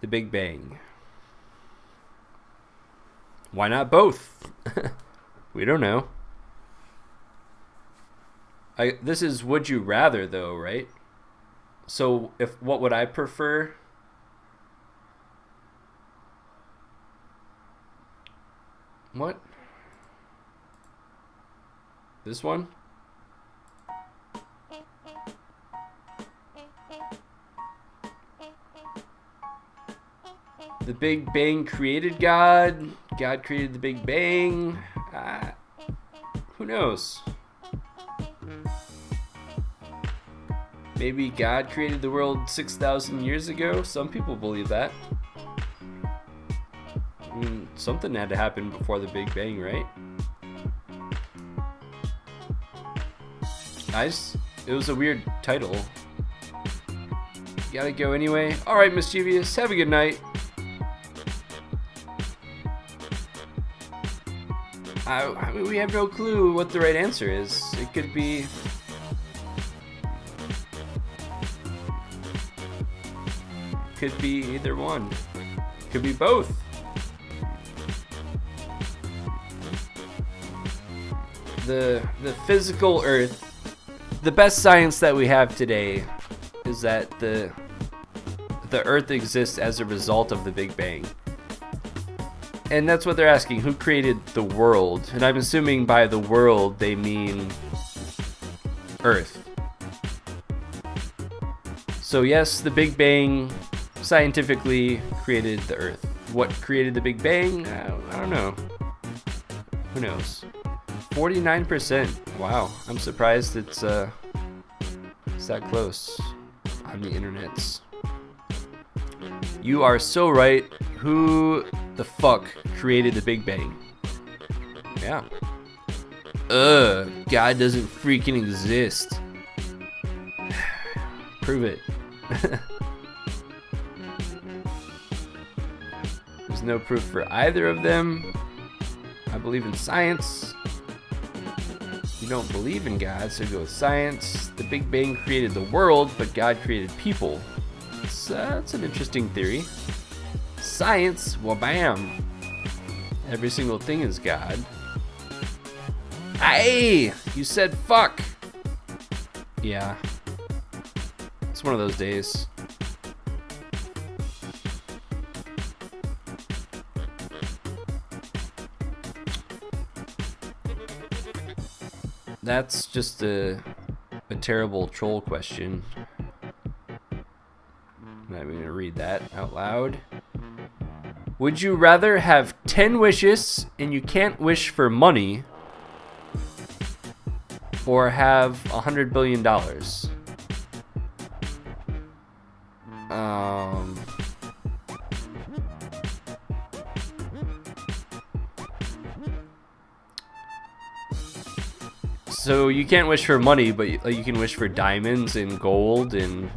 the Big Bang? Why not both? We don't know. This is would you rather though, right? So what would I prefer? What? This one? The Big Bang created God. God created the Big Bang. Who knows? Maybe God created the world 6,000 years ago. Some people believe that. I mean, something had to happen before the Big Bang, right? It was a weird title. Gotta go anyway. Alright, Mischievous. Have a good night. I mean, we have no clue what the right answer is. It could be... Could be either one. Could be both. The physical Earth, the best science that we have today is that the Earth exists as a result of the Big Bang. And that's what they're asking, who created the world? And I'm assuming by the world they mean Earth. So yes, the Big Bang scientifically created the Earth. What created the Big Bang? I don't know. Who knows? 49%. Wow, I'm surprised it's that close on the internets. You are so right. Who the fuck created the Big Bang? Yeah. God doesn't freaking exist. Prove it. There's no proof for either of them. I believe in science. You don't believe in God, so go with science. The Big Bang created the world, but God created people. That's an interesting theory. Science, well, bam. Every single thing is God. Hey, you said fuck. Yeah. It's one of those days. That's just a terrible troll question. I'm not even going to read that out loud. Would you rather have 10 wishes and you can't wish for money, or have $100 billion? So you can't wish for money, but you can wish for diamonds and gold and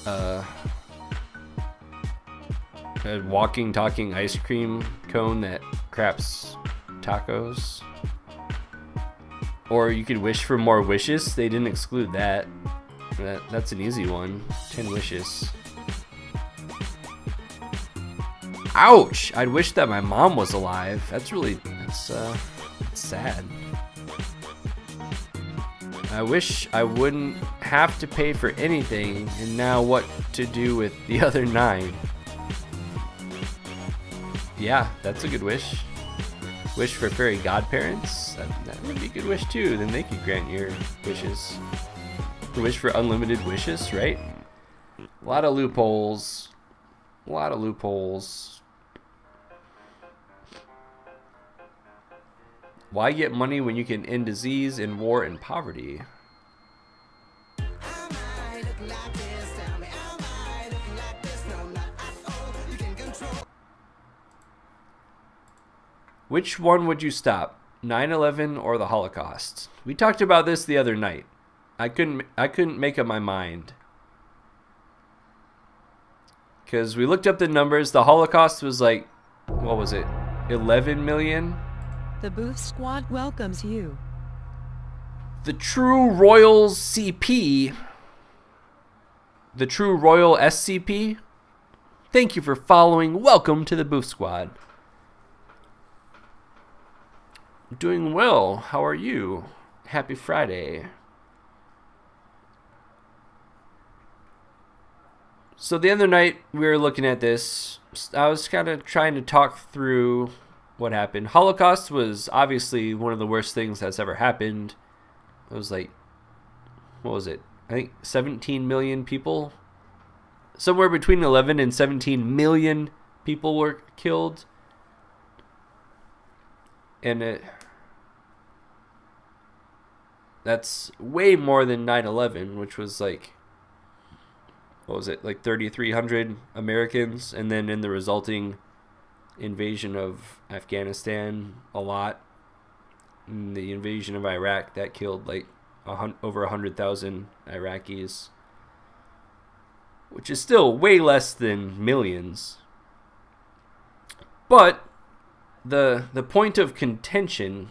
a walking, talking ice cream cone that craps tacos. Or you could wish for more wishes. They didn't exclude that. That's an easy one. 10 wishes. Ouch! I'd wish that my mom was alive. That's sad. I wish I wouldn't have to pay for anything, and now what to do with the other 9? Yeah, that's a good wish. Wish for fairy godparents? That would be a good wish too. Then they could grant your wishes. Wish for unlimited wishes, right? A lot of loopholes. A lot of loopholes. Why get money when you can end disease and war and poverty? Which one would you stop? 9/11 or the Holocaust? We talked about this the other night. I couldn't make up my mind. Because we looked up the numbers. The Holocaust was like, what was it? 11 million? The Boof Squad welcomes you. The True Royals CP the true royal SCP. Thank you for following. Welcome to the Boof Squad. Doing well. How are you? Happy Friday. So the other night we were looking at this. I was kind of trying to talk through what happened. Holocaust was obviously one of the worst things that's ever happened. It was like, what was it? I think 17 million people. Somewhere between 11 and 17 million people were killed. And that's way more than 9/11, which was like, what was it, like 3,300 Americans, and then in the resulting invasion of Afghanistan, a lot. And the invasion of Iraq, that killed like over 100,000 Iraqis, which is still way less than millions. But the point of contention,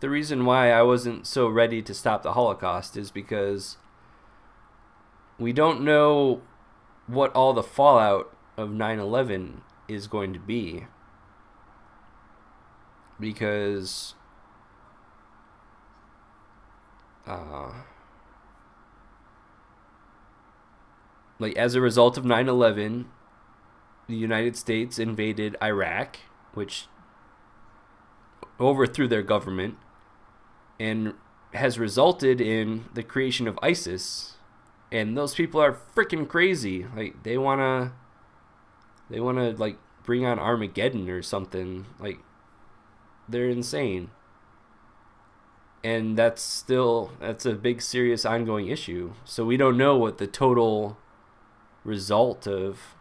the reason why I wasn't so ready to stop the Holocaust, is because we don't know what all the fallout of 9/11 is going to be. Because like as a result of 9/11, the United States invaded Iraq, which overthrew their government and has resulted in the creation of ISIS. And those people are freaking crazy. Like they wanna like bring on Armageddon or something. Like they're insane. And that's a big serious ongoing issue. So we don't know what the total result of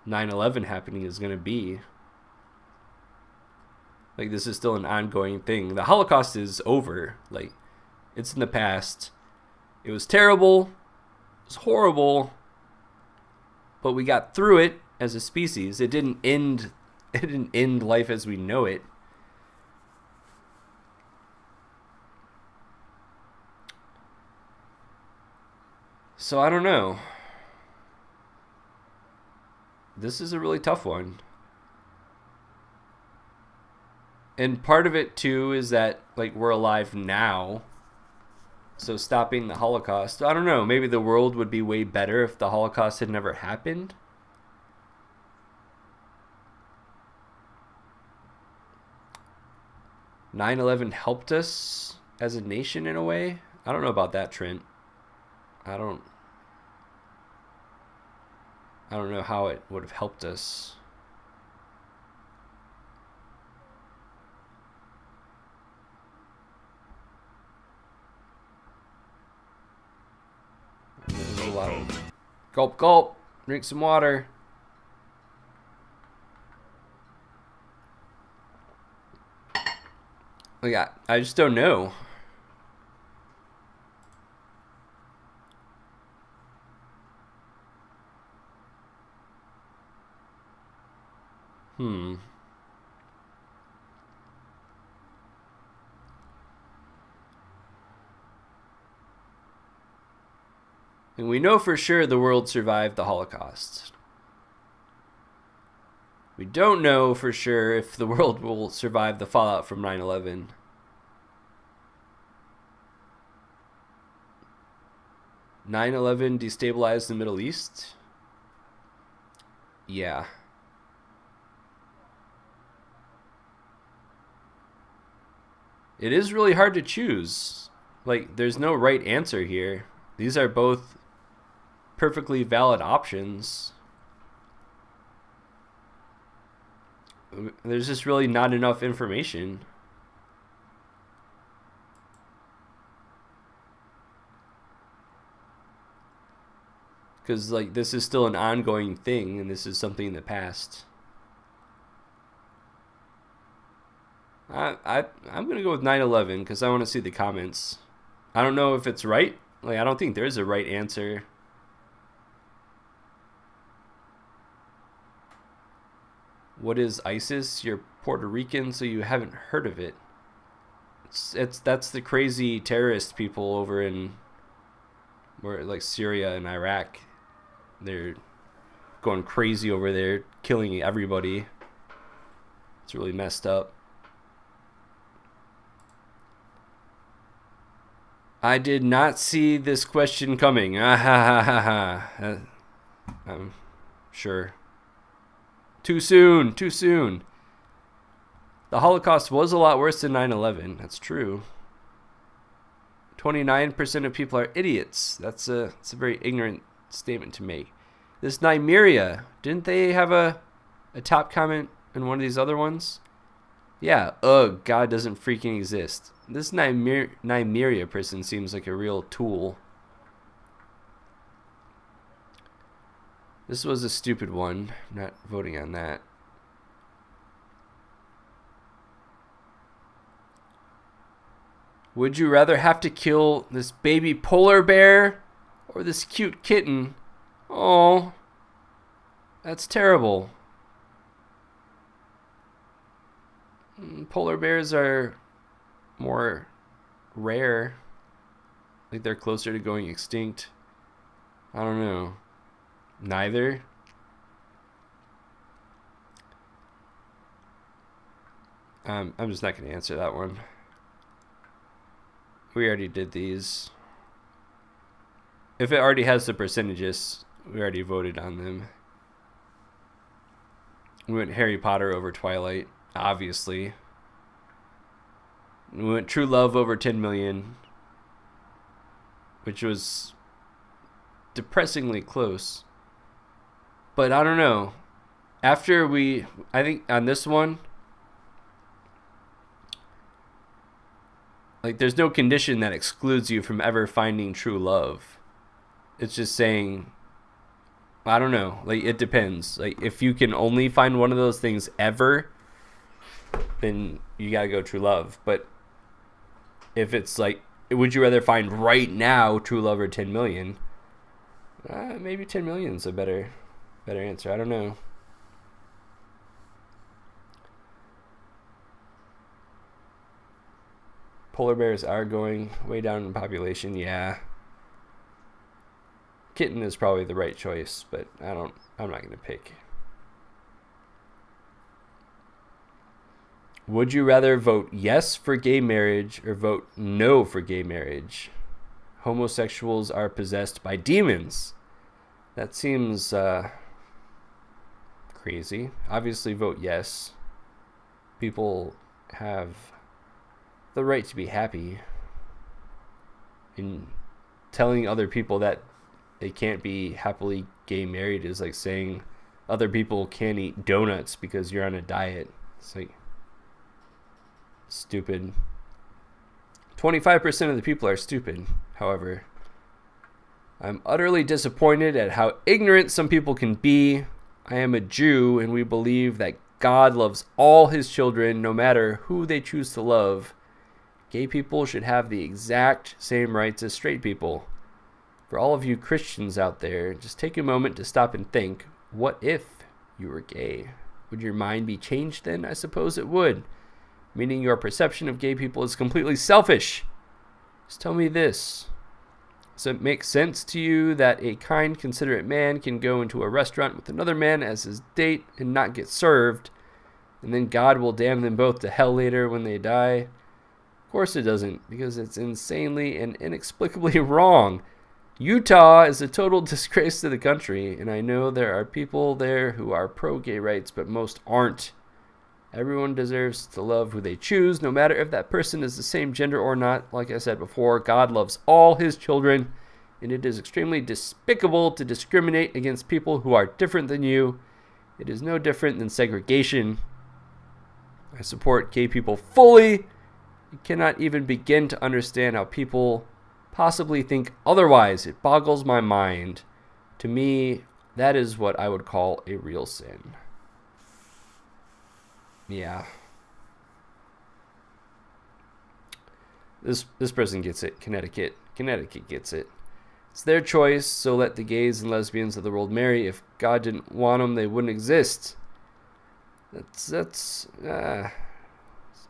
9/11 happening is going to be. Like this is still an ongoing thing. The Holocaust is over. Like it's in the past. It was terrible. It was horrible. But we got through it as a species. It didn't end life as we know it. So I don't know. This is a really tough one. And part of it too is that like we're alive now. So stopping the Holocaust, I don't know, maybe the world would be way better if the Holocaust had never happened. "9/11 helped us as a nation in a way. I don't know about that, Trent. I don't know how it would have helped us. There's a lot of gulp, gulp. Drink some water. Like I just don't know. And we know for sure the world survived the Holocaust. We don't know for sure if the world will survive the fallout from 9/11. "9/11 destabilized the Middle East?" Yeah. It is really hard to choose. Like, there's no right answer here. These are both perfectly valid options. There's just really not enough information. Because, like, this is still an ongoing thing, and this is something in the past. I'm going to go with 9/11 because I want to see the comments. I don't know if it's right. Like, I don't think there's a right answer. What is ISIS? You're Puerto Rican, so you haven't heard of it. That's the crazy terrorist people over in like Syria and Iraq. They're going crazy over there, killing everybody. It's really messed up. I did not see this question coming. Ah, ha, ha, ha, ha. I'm sure. Too soon. Too soon. The Holocaust was a lot worse than 9/11. That's true. 29% of people are idiots. That's a very ignorant statement to make. This Nymeria, didn't they have a top comment in one of these other ones? Yeah, ugh, God doesn't freaking exist. This Nymeria person seems like a real tool. This was a stupid one. I'm not voting on that. Would you rather have to kill this baby polar bear or this cute kitten? Oh, that's terrible. Polar bears are more rare. Like they're closer to going extinct. I don't know. Neither. I'm just not going to answer that one. We already did these. If it already has the percentages, we already voted on them. We went Harry Potter over Twilight, obviously. We went True Love over 10 million, which was depressingly close. But I don't know. I think on this one, like there's no condition that excludes you from ever finding true love. It's just saying, I don't know, like it depends. Like if you can only find one of those things ever, then you gotta go true love. But if it's like, would you rather find right now true love or 10 million? Maybe 10 million is a better answer. I don't know. Polar bears are going way down in population. Yeah. Kitten is probably the right choice, but I'm not going to pick. Would you rather vote yes for gay marriage or vote no for gay marriage? Homosexuals are possessed by demons. That seems crazy. Obviously vote yes. People have the right to be happy. And telling other people that they can't be happily gay married is like saying other people can't eat donuts because you're on a diet. It's like stupid. 25% of the people are stupid, however. I'm utterly disappointed at how ignorant some people can be. I am a Jew, and we believe that God loves all his children, no matter who they choose to love. Gay people should have the exact same rights as straight people. For all of you Christians out there, just take a moment to stop and think, what if you were gay? Would your mind be changed then? I suppose it would. Meaning your perception of gay people is completely selfish. Just tell me this. Does it make sense to you that a kind, considerate man can go into a restaurant with another man as his date and not get served, and then God will damn them both to hell later when they die? Of course it doesn't, because it's insanely and inexplicably wrong. Utah is a total disgrace to the country, and I know there are people there who are pro-gay rights, but most aren't. Everyone deserves to love who they choose, no matter if that person is the same gender or not. Like I said before, God loves all his children, and it is extremely despicable to discriminate against people who are different than you. It is no different than segregation. I support gay people fully. I cannot even begin to understand how people possibly think otherwise. It boggles my mind. To me, that is what I would call a real sin. Yeah. This person gets it. Connecticut gets it. It's their choice, so let the gays and lesbians of the world marry. If God didn't want them, they wouldn't exist. That's I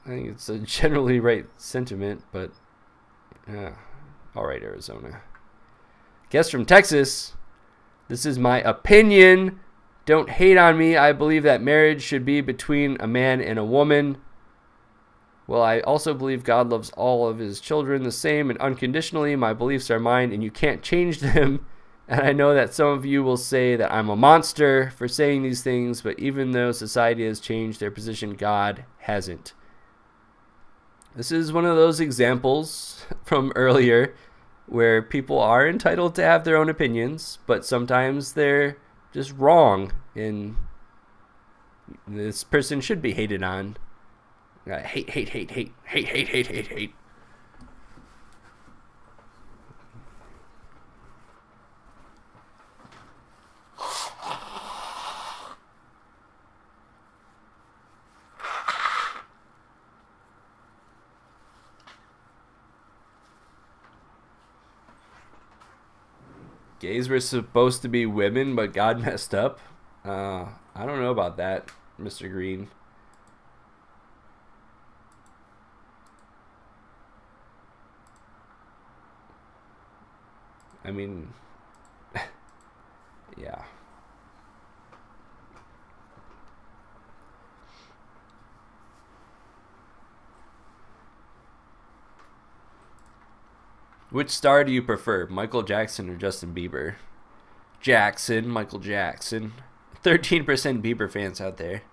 think it's a generally right sentiment, but all right, Arizona. Guest from Texas. This is my opinion. Don't hate on me. I believe that marriage should be between a man and a woman. Well, I also believe God loves all of his children the same and unconditionally. My beliefs are mine and you can't change them. And I know that some of you will say that I'm a monster for saying these things, but even though society has changed their position, God hasn't. This is one of those examples from earlier where people are entitled to have their own opinions, but sometimes they're just wrong, and this person should be hated on. Hate, hate, hate, hate, hate, hate, hate, hate, hate. Gays were supposed to be women, but God messed up. I don't know about that, Mr. Green. I mean, yeah. Which star do you prefer, Michael Jackson or Justin Bieber? Jackson, Michael Jackson. 13% Bieber fans out there.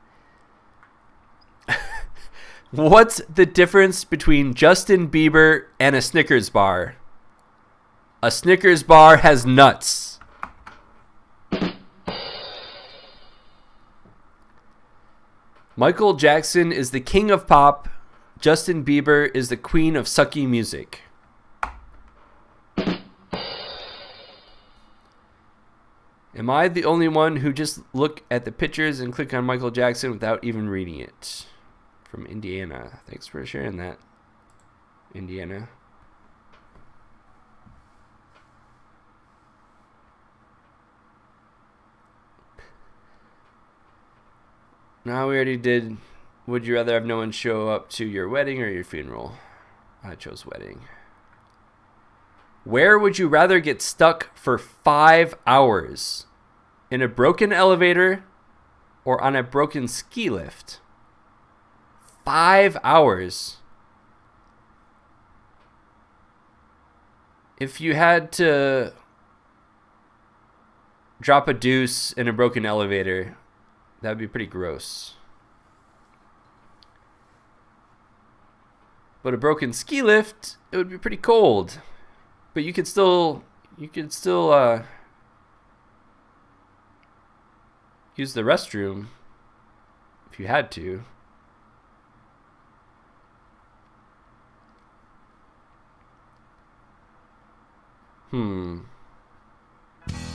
What's the difference between Justin Bieber and a Snickers bar? A Snickers bar has nuts. Michael Jackson is the king of pop. Justin Bieber is the queen of sucky music. Am I the only one who just look at the pictures and click on Michael Jackson without even reading it? From Indiana. Thanks for sharing that, Indiana. Now we already did. Would you rather have no one show up to your wedding or your funeral? I chose wedding. Where would you rather get stuck for 5 hours? In a broken elevator or on a broken ski lift? 5 hours. If you had to drop a deuce in a broken elevator, that would be pretty gross. But a broken ski lift, it would be pretty cold. But you could still use the restroom if you had to.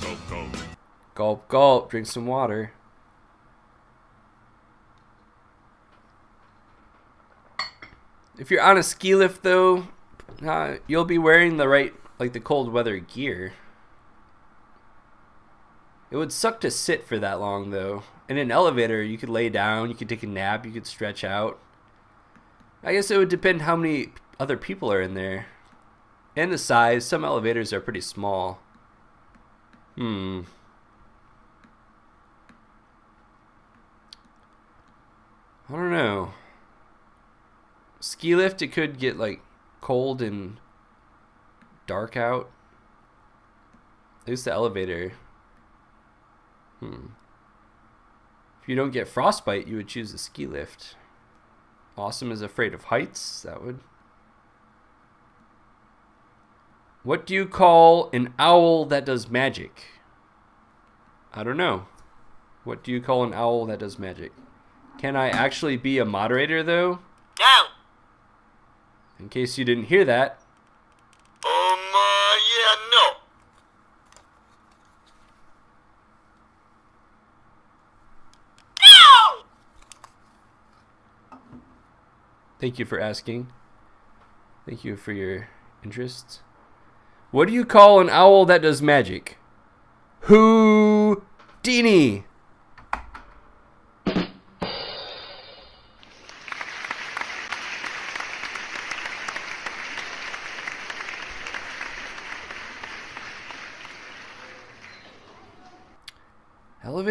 Gulp, gulp. Gulp, gulp. Drink some water. If you're on a ski lift, though, you'll be wearing the right, like the cold weather gear. It would suck to sit for that long, though. In an elevator, you could lay down, you could take a nap, you could stretch out. I guess it would depend how many other people are in there. And the size. Some elevators are pretty small. I don't know. Ski lift, it could get like cold and dark out. At least the elevator. If you don't get frostbite, you would choose the ski lift. Awesome is afraid of heights. That would. What do you call an owl that does magic? I don't know. What do you call an owl that does magic? Can I actually be a moderator, though? No. In case you didn't hear that. Yeah, no. No! Thank you for asking. Thank you for your interest. What do you call an owl that does magic? Houdini.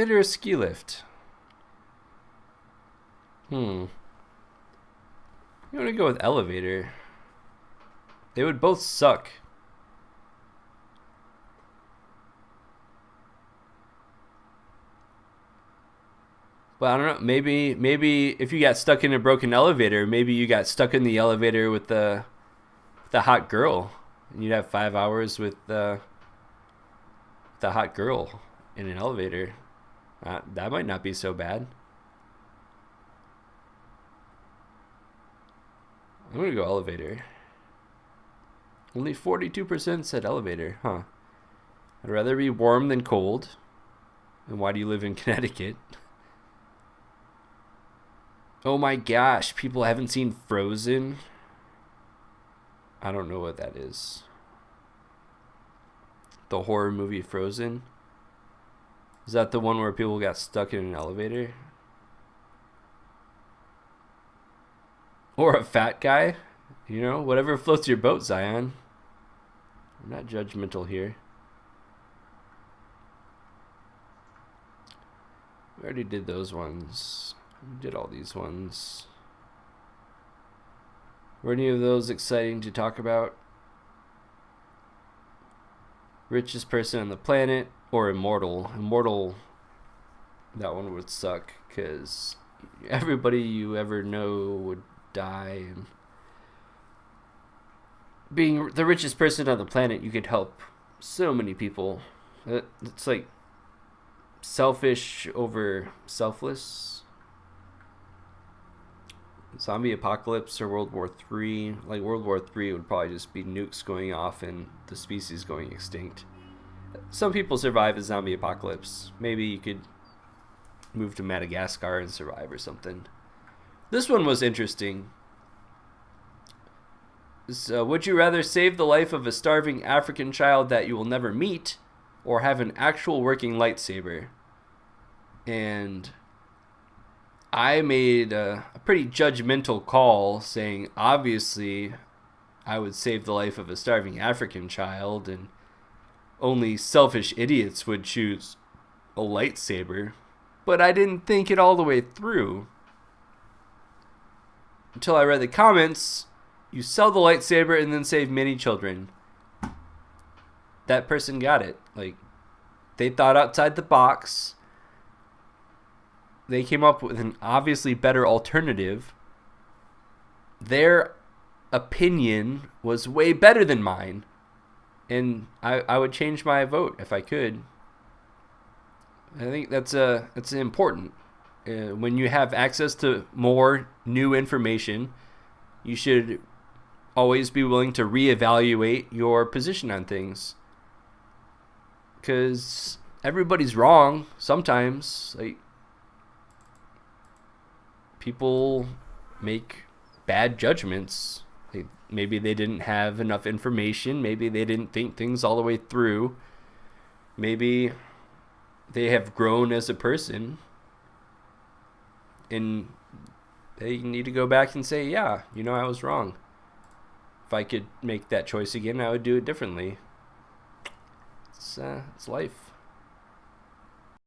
elevator or ski lift? You want to go with elevator. They would both suck. Well, I don't know. Maybe if you got stuck in a broken elevator, maybe you got stuck in the elevator with the hot girl, and you'd have 5 hours with the hot girl in an elevator. That might not be so bad. I'm gonna go elevator. Only 42% said elevator, huh? I'd rather be warm than cold. And why do you live in Connecticut? Oh my gosh, people haven't seen Frozen? I don't know what that is. The horror movie Frozen? Is that the one where people got stuck in an elevator? Or a fat guy? You know, whatever floats your boat, Zion. I'm not judgmental here. We already did those ones. We did all these ones. Were any of those exciting to talk about? Richest person on the planet or immortal? Immortal, that one would suck because everybody you ever know would die. And being the richest person on the planet, you could help so many people. It's like selfish over selfless. Zombie apocalypse or World War III. Like World War III would probably just be nukes going off and the species going extinct. Some people survive a zombie apocalypse. Maybe you could move to Madagascar and survive or something. This one was interesting. So, would you rather save the life of a starving African child that you will never meet, or have an actual working lightsaber? And I made a pretty judgmental call saying, obviously, I would save the life of a starving African child, and only selfish idiots would choose a lightsaber. But I didn't think it all the way through. Until I read the comments, you sell the lightsaber and then save many children. That person got it. Like, they thought outside the box. They came up with an obviously better alternative. Their opinion was way better than mine. And I would change my vote if I could. I think that's important. When you have access to more new information, you should always be willing to reevaluate your position on things. Because everybody's wrong sometimes. Like, people make bad judgments. Maybe they didn't have enough information. Maybe they didn't think things all the way through. Maybe they have grown as a person. And they need to go back and say, yeah, I was wrong. If I could make that choice again, I would do it differently. It's life.